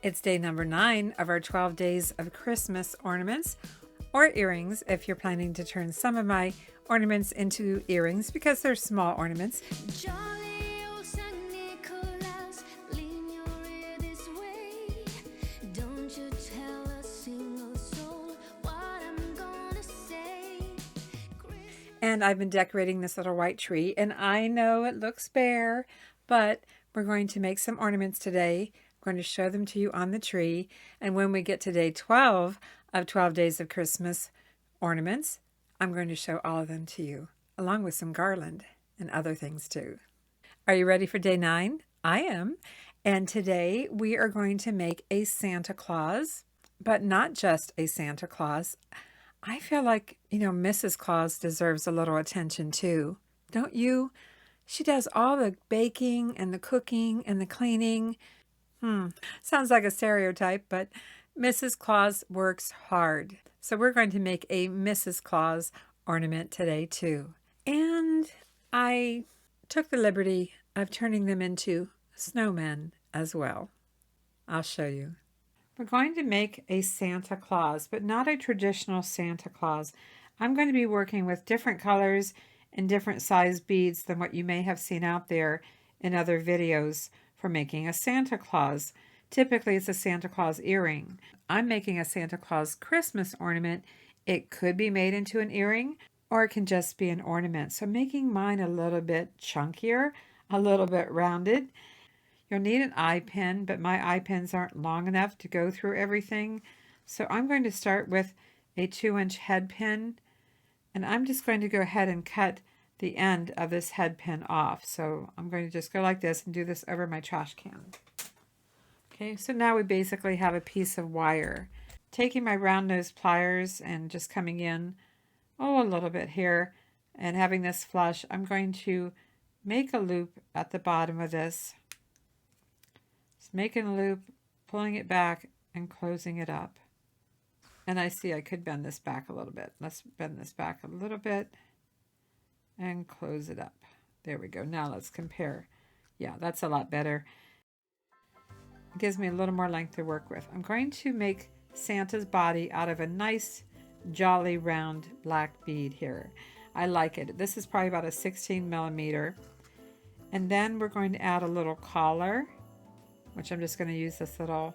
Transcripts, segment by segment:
It's day number 9 of our 12 days of Christmas ornaments, or earrings if you're planning to turn some of my ornaments into earrings because they're small ornaments. Jolly old Saint Nicholas, lean your ear this way. Don't you tell a single soul what I'm gonna say. And I've been decorating this little white tree, and I know it looks bare, but we're going to make some ornaments today. I'm going to show them to you on the tree, and when we get to day 12 of 12 days of Christmas ornaments, I'm going to show all of them to you, along with some garland and other things too. Are you ready for day 9? I am. And today we are going to make a Santa Claus, but not just a Santa Claus. I feel like, Mrs. Claus deserves a little attention too. Don't you? She does all the baking and the cooking and the cleaning. Sounds like a stereotype, but Mrs. Claus works hard. So we're going to make a Mrs. Claus ornament today too. And I took the liberty of turning them into snowmen as well. I'll show you. We're going to make a Santa Claus, but not a traditional Santa Claus. I'm going to be working with different colors and different size beads than what you may have seen out there in other videos for making a Santa Claus. Typically, it's a Santa Claus earring. I'm making a Santa Claus Christmas ornament. It could be made into an earring, or it can just be an ornament. So making mine a little bit chunkier, a little bit rounded. You'll need an eye pin, but my eye pins aren't long enough to go through everything. So I'm going to start with a 2-inch head pin, and I'm just going to go ahead and cut the end of this head pin off. So I'm going to just go like this and do this over my trash can. Okay, so now we basically have a piece of wire. Taking my round nose pliers and just coming in, a little bit here, and having this flush, I'm going to make a loop at the bottom of this. Just making a loop, pulling it back, and closing it up. And I see I could bend this back a little bit. Let's bend this back a little bit and close it up. There we go. Now let's compare. Yeah, that's a lot better. It gives me a little more length to work with. I'm going to make Santa's body out of a nice, jolly, round black bead here. I like it. This is probably about a 16 millimeter. And then we're going to add a little collar, which I'm just going to use this little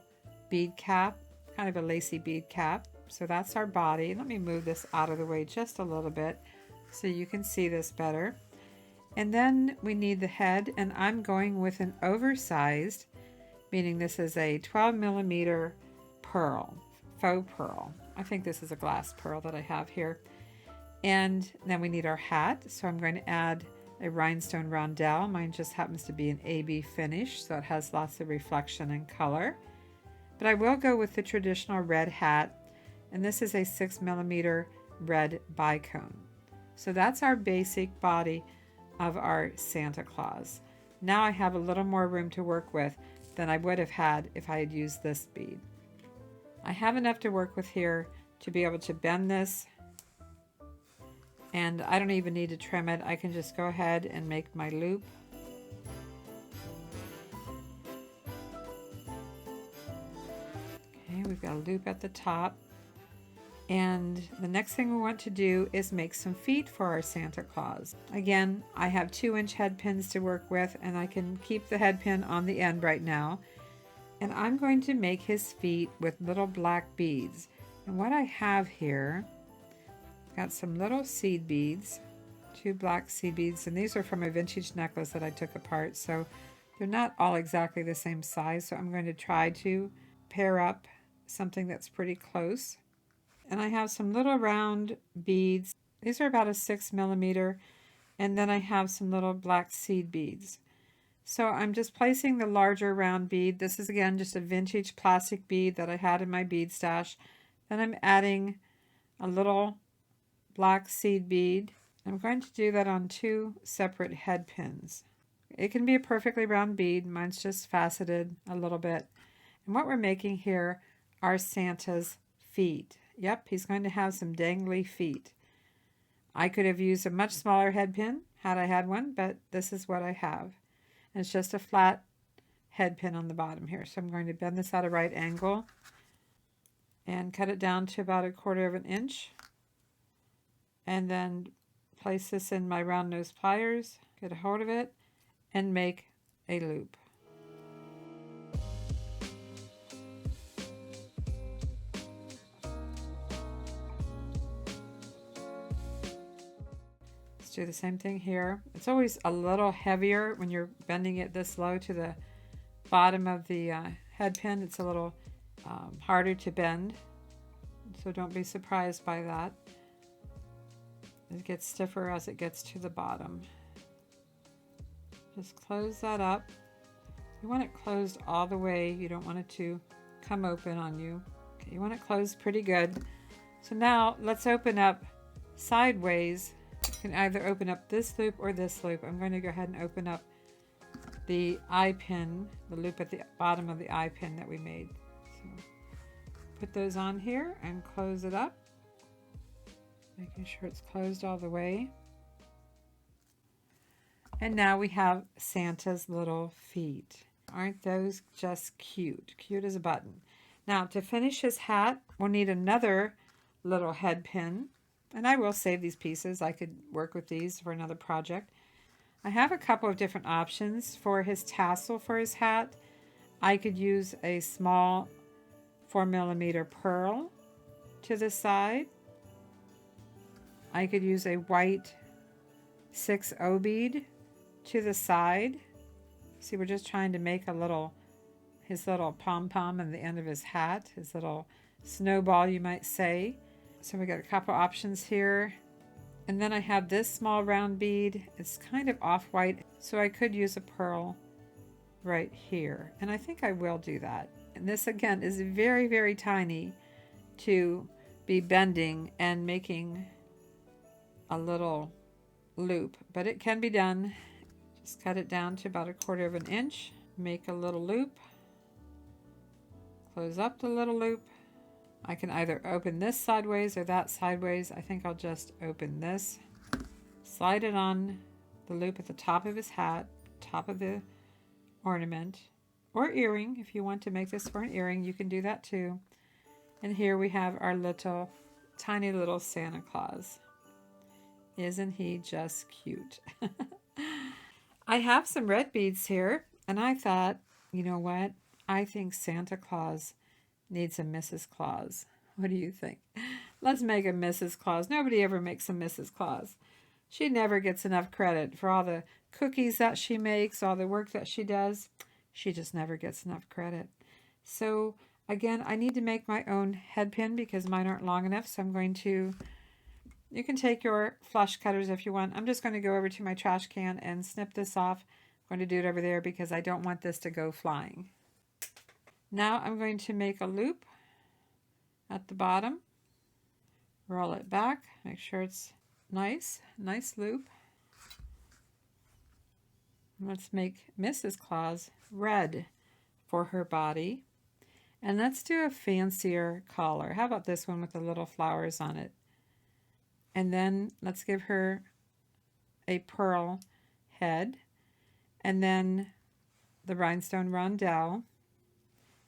bead cap, kind of a lacy bead cap. So that's our body. Let me move this out of the way just a little bit so you can see this better. And then we need the head, and I'm going with an oversized, meaning this is a 12 millimeter pearl, faux pearl. I think this is a glass pearl that I have here. And then we need our hat. So I'm going to add a rhinestone rondelle. Mine just happens to be an AB finish, so it has lots of reflection and color. But I will go with the traditional red hat, and this is a 6 millimeter red BiCone. So that's our basic body of our Santa Claus. Now I have a little more room to work with than I would have had if I had used this bead. I have enough to work with here to be able to bend this, and I don't even need to trim it. I can just go ahead and make my loop. Okay, we've got a loop at the top. And the next thing we want to do is make some feet for our Santa Claus. Again, I have 2-inch head pins to work with, and I can keep the head pin on the end right now. And I'm going to make his feet with little black beads. And what I have here, got some little seed beads, 2 black seed beads, and these are from a vintage necklace that I took apart, so they're not all exactly the same size, so I'm going to try to pair up something that's pretty close. And I have some little round beads. These are about a 6 millimeter, and then I have some little black seed beads. So I'm just placing the larger round bead. This is again just a vintage plastic bead that I had in my bead stash. Then I'm adding a little black seed bead. I'm going to do that on 2 separate head pins. It can be a perfectly round bead. Mine's just faceted a little bit. And what we're making here are Santa's feet. Yep, he's going to have some dangly feet. I could have used a much smaller head pin had I had one, but this is what I have. And it's just a flat head pin on the bottom here. So I'm going to bend this at a right angle and cut it down to about 1/4 inch. And then place this in my round nose pliers, get a hold of it, and make a loop. Let's do the same thing here. It's always a little heavier when you're bending it this low to the bottom of the head pin. It's a little harder to bend, so don't be surprised by that. It gets stiffer as it gets to the bottom. Just close that up. You want it closed all the way. You don't want it to come open on you. Okay, you want it closed pretty good. So now let's open up sideways. You can either open up this loop or this loop. I'm going to go ahead and open up the eye pin, the loop at the bottom of the eye pin that we made. So put those on here and close it up, making sure it's closed all the way. And now we have Santa's little feet. Aren't those just cute? Cute as a button. Now to finish his hat, we'll need another little head pin. And I will save these pieces. I could work with these for another project. I have a couple of different options for his tassel for his hat. I could use a small 4mm pearl to the side. I could use a white 6/0 bead to the side. See, we're just trying to make his little pom-pom on the end of his hat, his little snowball, you might say. So we got a couple options here. And then I have this small round bead. It's kind of off-white, so I could use a pearl right here. And I think I will do that. And this again is very, very tiny to be bending and making a little loop, but it can be done. Just cut it down to about 1/4 inch, make a little loop, close up the little loop. I can either open this sideways or that sideways. I think I'll just open this, slide it on the loop at the top of his hat, top of the ornament, or earring. If you want to make this for an earring, you can do that too. And here we have our little, tiny little Santa Claus. Isn't he just cute? I have some red beads here, and I thought, you know what? I think Santa Claus needs a Mrs. Claus. What do you think? Let's make a Mrs. Claus. Nobody ever makes a Mrs. Claus. She never gets enough credit for all the cookies that she makes, all the work that she does. She just never gets enough credit. So again, I need to make my own head pin because mine aren't long enough. So I'm going to, you can take your flush cutters if you want. I'm just going to go over to my trash can and snip this off. I'm going to do it over there because I don't want this to go flying. Now I'm going to make a loop at the bottom, roll it back, make sure it's nice loop. Let's make Mrs. Claus red for her body. And let's do a fancier collar. How about this one with the little flowers on it? And then let's give her a pearl head, and then the rhinestone rondelle.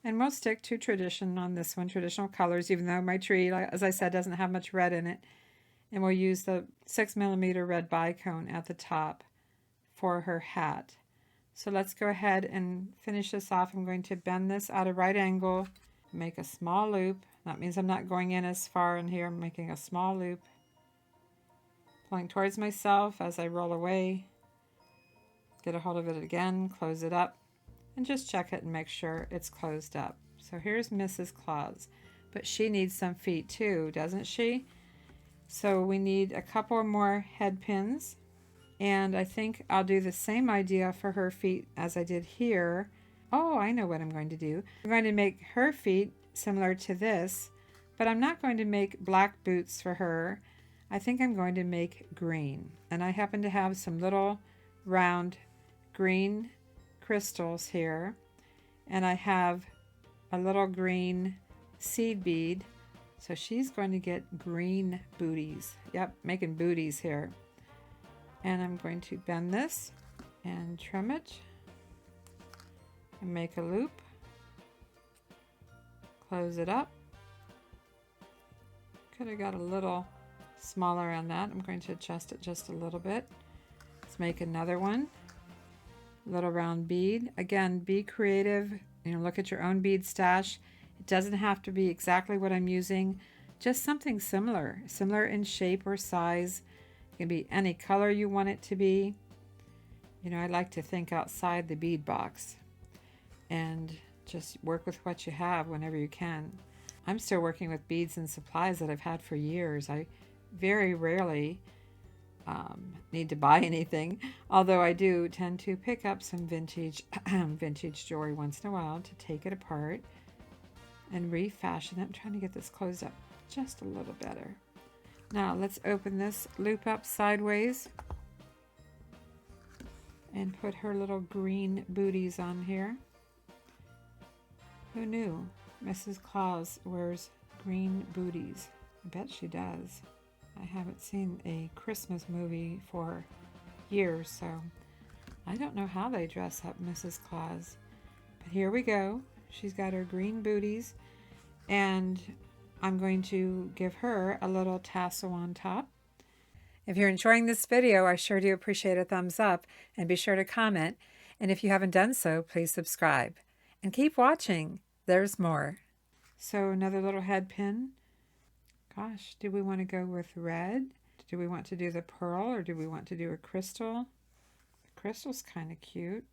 And we'll stick to tradition on this one, traditional colors, even though my tree, as I said, doesn't have much red in it. And we'll use the 6mm red BiCone at the top for her hat. So let's go ahead and finish this off. I'm going to bend this at a right angle, make a small loop. That means I'm not going in as far in here. I'm making a small loop, pulling towards myself as I roll away. Get a hold of it again, close it up, and just check it and make sure it's closed up. So here's Mrs. Claus, but she needs some feet too, doesn't she? So we need a couple more head pins, and I think I'll do the same idea for her feet as I did here. Oh, I know what I'm going to do. I'm going to make her feet similar to this, but I'm not going to make black boots for her. I think I'm going to make green, and I happen to have some little round green crystals here, and I have a little green seed bead, so she's going to get green booties. Yep, making booties here. And I'm going to bend this and trim it and make a loop. Close it up. Could have got a little smaller on that. I'm going to adjust it just a little bit. Let's make another one. Little round bead. Again, be creative. Look at your own bead stash. It doesn't have to be exactly what I'm using. Just something similar in shape or size. It can be any color you want it to be. I like to think outside the bead box and just work with what you have whenever you can. I'm still working with beads and supplies that I've had for years. I very rarely need to buy anything, although I do tend to pick up some vintage jewelry once in a while to take it apart and refashion it. I'm trying to get this closed up just a little better. Now let's open this loop up sideways and put her little green booties on here. Who knew Mrs. Claus wears green booties? I bet she does. I haven't seen a Christmas movie for years, so I don't know how they dress up Mrs. Claus. But here we go. She's got her green booties, and I'm going to give her a little tassel on top. If you're enjoying this video, I sure do appreciate a thumbs up, and be sure to comment. And if you haven't done so, please subscribe. And keep watching. There's more. So another little head pin. Gosh, do we want to go with red? Do we want to do the pearl, or do we want to do a crystal? The crystal's kind of cute.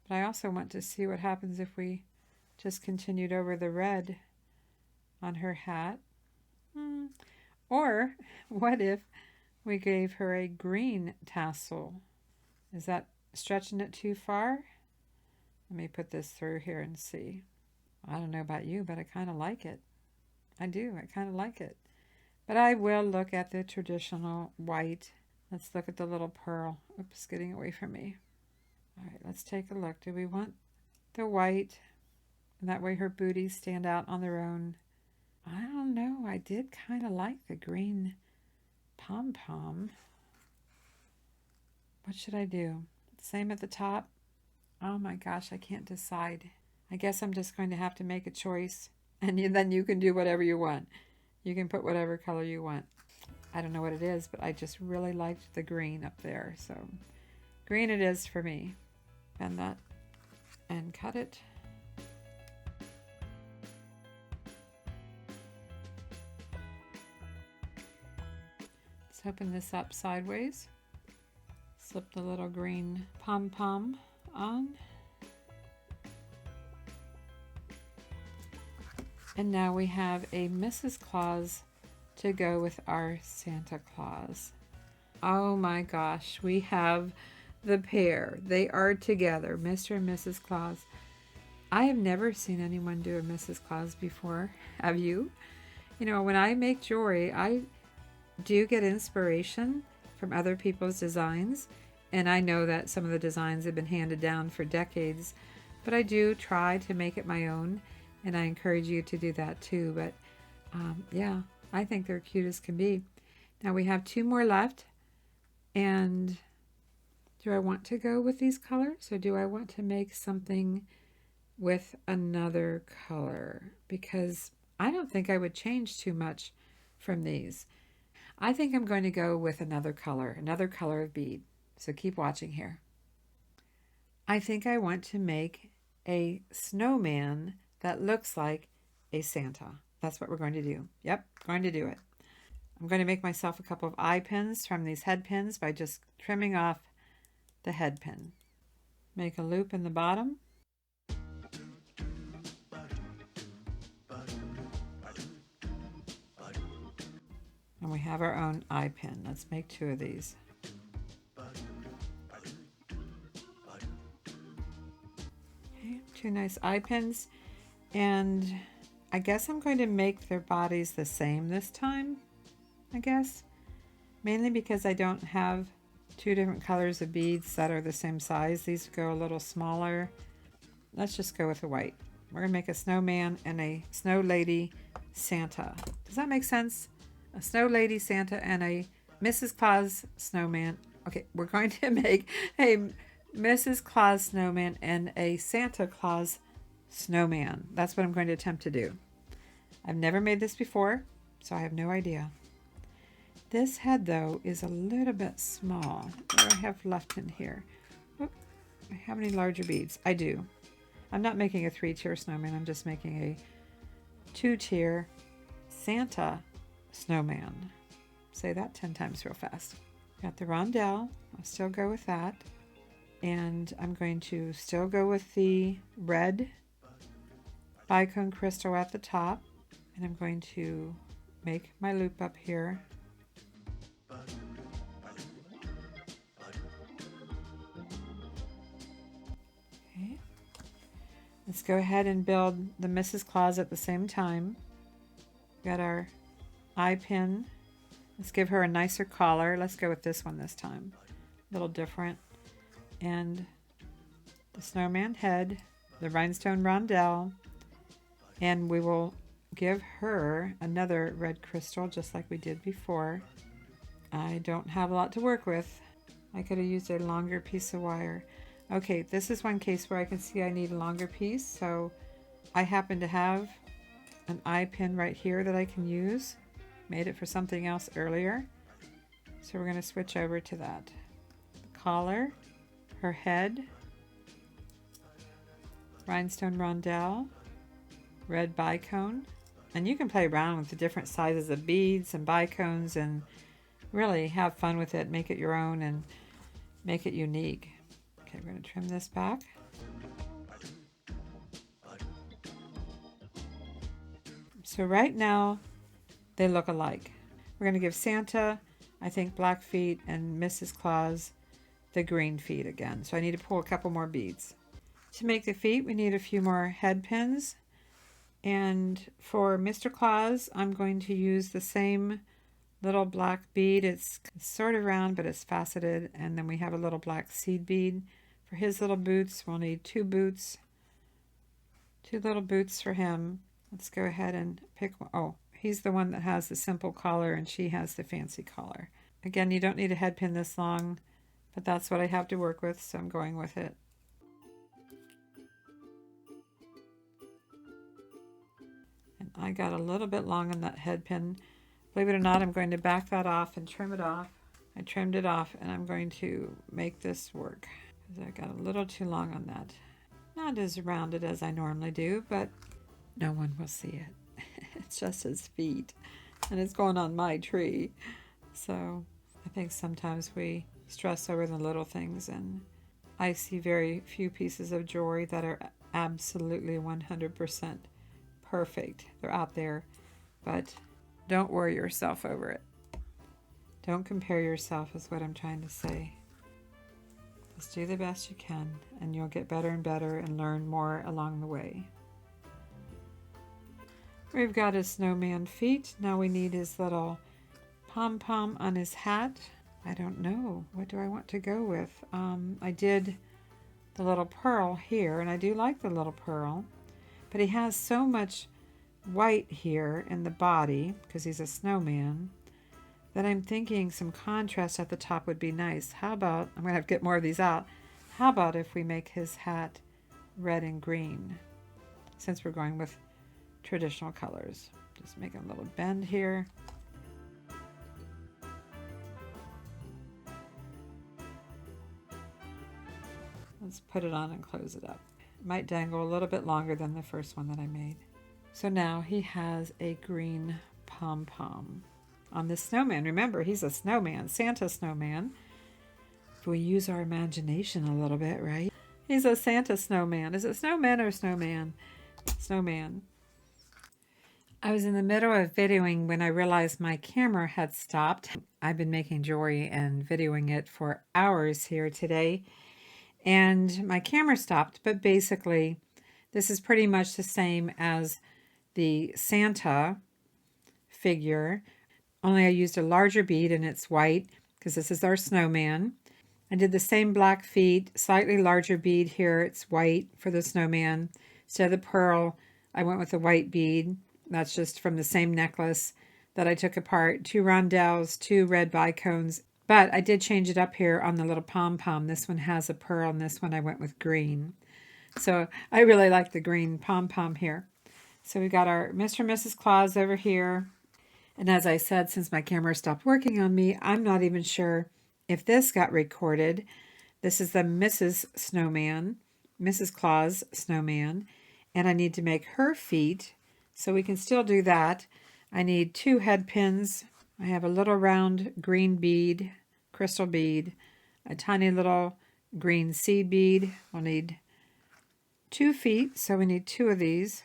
But I also want to see what happens if we just continued over the red on her hat. Or what if we gave her a green tassel? Is that stretching it too far? Let me put this through here and see. I don't know about you, but I kind of like it. I do. I kind of like it. But I will look at the traditional white. Let's look at the little pearl. Oops, getting away from me. All right, let's take a look. Do we want the white? And that way her booties stand out on their own. I don't know. I did kind of like the green pom-pom. What should I do? Same at the top? Oh my gosh, I can't decide. I guess I'm just going to have to make a choice, and then you can do whatever you want. You can put whatever color you want. I don't know what it is, but I just really liked the green up there, so green it is for me. Bend that and cut it. Let's open this up sideways. Slip the little green pom-pom on. And now we have a Mrs. Claus to go with our Santa Claus. Oh my gosh, we have the pair. They are together, Mr. and Mrs. Claus. I have never seen anyone do a Mrs. Claus before. Have you? When I make jewelry, I do get inspiration from other people's designs. And I know that some of the designs have been handed down for decades, but I do try to make it my own. And I encourage you to do that too. But yeah, I think they're cute as can be. Now we have 2 more left. And do I want to go with these colors, or do I want to make something with another color? Because I don't think I would change too much from these. I think I'm going to go with another color of bead. So keep watching here. I think I want to make a snowman that looks like a Santa. That's what we're going to do. Yep, going to do it. I'm going to make myself a couple of eye pins from these head pins by just trimming off the head pin. Make a loop in the bottom. And we have our own eye pin. Let's make 2 of these. Okay, 2 nice eye pins. And I guess I'm going to make their bodies the same this time, I guess. Mainly because I don't have 2 different colors of beads that are the same size. These go a little smaller. Let's just go with the white. We're going to make a snowman and a snow lady Santa. Does that make sense? A snow lady Santa and a Mrs. Claus snowman. Okay, we're going to make a Mrs. Claus snowman and a Santa Claus snowman. That's what I'm going to attempt to do. I've never made this before, so I have no idea. This head, though, is a little bit small. What do I have left in here? Oh, I have any larger beads? I do. I'm not making a 3-tier snowman. I'm just making a 2-tier Santa snowman. Say that 10 times real fast. Got the rondelle. I'll still go with that. And I'm going to still go with the red BiCone crystal at the top. And I'm going to make my loop up here. Okay. Let's go ahead and build the Mrs. Claus at the same time. Got our eye pin. Let's give her a nicer collar. Let's go with this one this time. A little different. And the snowman head, the rhinestone rondelle, and we will give her another red crystal just like we did before. I don't have a lot to work with. I could have used a longer piece of wire. Okay, this is one case where I can see I need a longer piece, so I happen to have an eye pin right here that I can use. Made it for something else earlier, so we're going to switch over to that. The collar, her head, rhinestone rondelle, red BiCone, and you can play around with the different sizes of beads and BiCones and really have fun with it, make it your own and make it unique. Okay, we're going to trim this back. So right now they look alike. We're going to give Santa, I think, black feet, and Mrs. Claus the green feet again. So I need to pull a couple more beads. To make the feet, we need a few more head pins. And for Mr. Claus, I'm going to use the same little black bead. It's sort of round, but it's faceted. And then we have a little black seed bead. For his little boots, we'll need 2 boots. 2 little boots for him. Let's go ahead and pick one. Oh, he's the one that has the simple collar and she has the fancy collar. Again, you don't need a head pin this long, but that's what I have to work with, so I'm going with it. And I got a little bit long on that head pin. Believe it or not, I'm going to back that off and trim it off. I trimmed it off and I'm going to make this work, because I got a little too long on that. Not as rounded as I normally do, but no one will see it. It's just his feet, and it's going on my tree. So I think sometimes we stress over the little things, and I see very few pieces of jewelry that are absolutely 100% perfect. They're out there, but don't worry yourself over it. Don't compare yourself, is what I'm trying to say. Just do the best you can, and you'll get better and better and learn more along the way. We've got his snowman feet. Now we need his little pom-pom on his hat. I don't know. What do I want to go with? I did the little pearl here, and I do like the little pearl, but he has so much white here in the body, because he's a snowman, that I'm thinking some contrast at the top would be nice. How about, I'm going to have to get more of these out. How about if we make his hat red and green, since we're going with traditional colors. Just making a little bend here. Let's put it on and close it up. It might dangle a little bit longer than the first one that I made. So now he has a green pom-pom on this snowman. Remember, he's a snowman, Santa snowman. If we use our imagination a little bit, right? He's a Santa snowman. Is it snowman or snowman? Snowman. I was in the middle of videoing when I realized my camera had stopped. I've been making jewelry and videoing it for hours here today, and my camera stopped. But basically, this is pretty much the same as the Santa figure, only I used a larger bead and it's white because this is our snowman. I did the same black feet, slightly larger bead here. It's white for the snowman. Instead of the pearl, I went with a white bead. That's just from the same necklace that I took apart. 2 rondelles, 2 red BiCones, But I did change it up here on the little pom-pom. This one has a pearl, and this one I went with green. So I really like the green pom-pom here. So we got our Mr. and Mrs. Claus over here. And as I said, since my camera stopped working on me, I'm not even sure if this got recorded. This is the Mrs. Snowman, Mrs. Claus Snowman. And I need to make her feet, so we can still do that. I need 2 head pins. I have a little round green bead, crystal bead, a tiny little green seed bead. We'll need 2 feet, so we need 2 of these.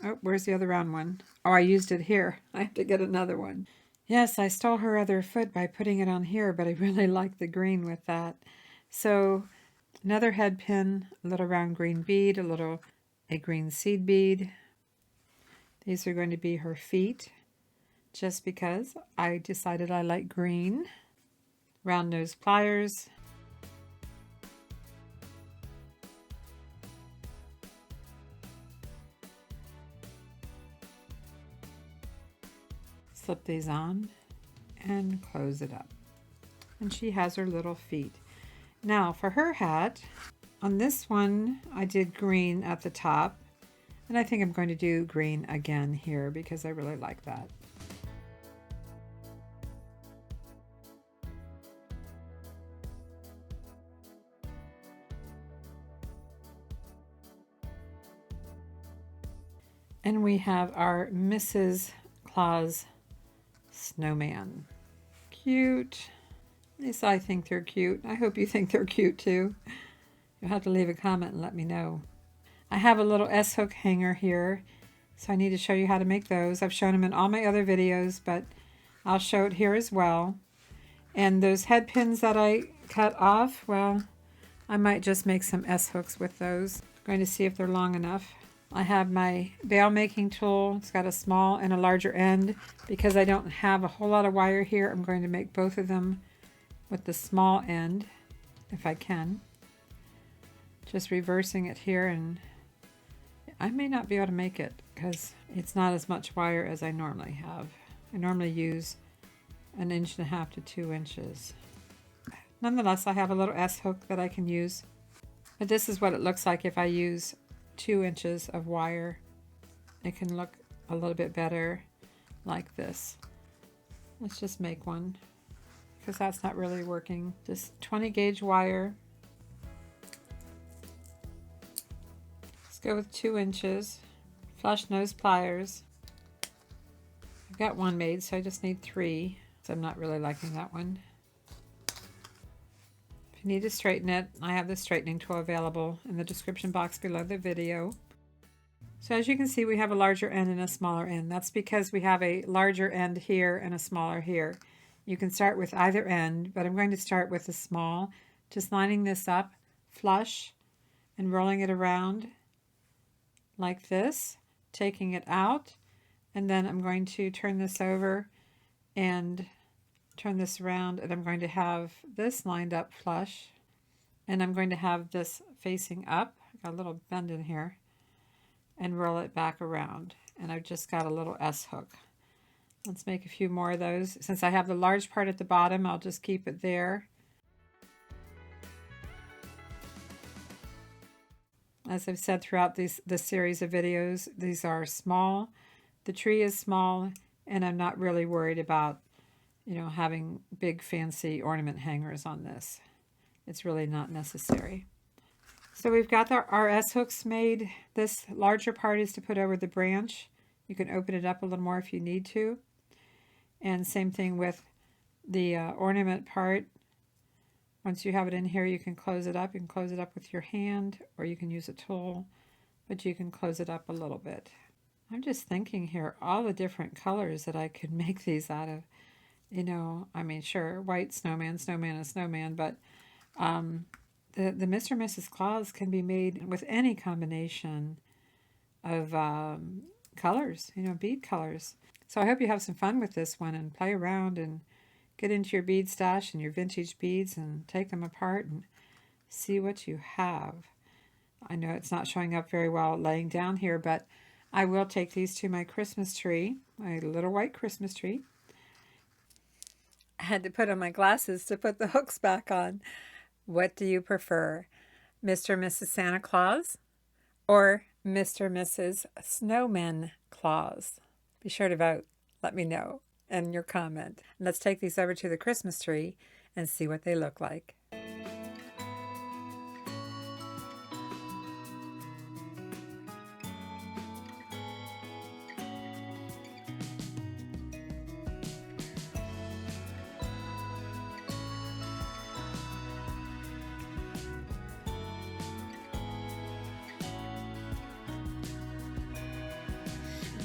Oh, where's the other round one? Oh, I used it here. I have to get another one. Yes, I stole her other foot by putting it on here, but I really like the green with that. So another head pin, a little round green bead, a green seed bead. These are going to be her feet, just because I decided I like green. Round nose pliers. Slip these on and close it up. And she has her little feet. Now for her hat, on this one I did green at the top, and I think I'm going to do green again here because I really like that. And we have our Mrs. Claus snowman. Cute. At least I think they're cute. I hope you think they're cute too. You'll have to leave a comment and let me know. I have a little S-hook hanger here, so I need to show you how to make those. I've shown them in all my other videos, but I'll show it here as well. And those head pins that I cut off, well, I might just make some S-hooks with those. I'm going to see if they're long enough. I have my bail making tool. It's got a small and a larger end. Because I don't have a whole lot of wire here, I'm going to make both of them with the small end, if I can. Just reversing it here, and I may not be able to make it because it's not as much wire as I normally have. I normally use 1.5 inches to 2 inches. Nonetheless, I have a little S-hook that I can use. But this is what it looks like if I use 2 inches of wire. It can look a little bit better like this. Let's just make one because that's not really working. Just 20 gauge wire. Let's go with 2 inches. Flush nose pliers. I've got one made, so I just need 3. So I'm not really liking that one. If you need to straighten it, I have the straightening tool available in the description box below the video. So as you can see, we have a larger end and a smaller end. That's because we have a larger end here and a smaller here. You can start with either end, but I'm going to start with the small, just lining this up flush and rolling it around like this, taking it out, and then I'm going to turn this over and turn this around, and I'm going to have this lined up flush, and I'm going to have this facing up. I got a little bend in here, and roll it back around, and I've just got a little S-hook. Let's make a few more of those. Since I have the large part at the bottom, I'll just keep it there. As I've said throughout this series of videos, these are small. The tree is small, and I'm not really worried about, having big fancy ornament hangers on this. It's really not necessary. So we've got our S-hooks made. This larger part is to put over the branch. You can open it up a little more if you need to. And same thing with the ornament part. Once you have it in here, you can close it up. You can close it up with your hand, or you can use a tool, but you can close it up a little bit. I'm just thinking here, all the different colors that I could make these out of. Sure, white snowman, snowman, and snowman, but the Mr. and Mrs. Claus can be made with any combination of colors, bead colors. So I hope you have some fun with this one and play around and get into your bead stash and your vintage beads and take them apart and see what you have. I know it's not showing up very well laying down here, but I will take these to my Christmas tree, my little white Christmas tree. I had to put on my glasses to put the hooks back on. What do you prefer? Mr. and Mrs. Santa Claus or Mr. and Mrs. Snowman Claus? Be sure to vote. Let me know in your comment. Let's take these over to the Christmas tree and see what they look like.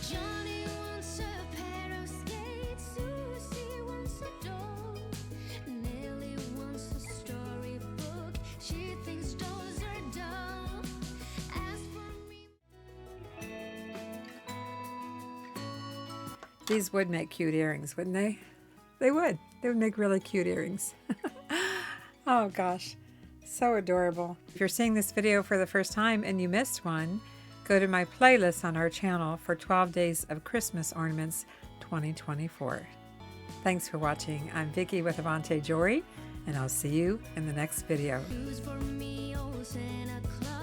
Johnny wants a pair of skates, Susie wants a doll, Nellie wants a storybook, she thinks dolls are dull. As for me, These would make cute earrings, wouldn't they? They would. They would make really cute earrings. Oh gosh, so adorable. If you're seeing this video for the first time and you missed one, go to my playlist on our channel for 12 Days of Christmas Ornaments 2024. Thanks for watching. I'm Vicki with Avante Jewelry, and I'll see you in the next video. shoes for me, oh Santa Claus.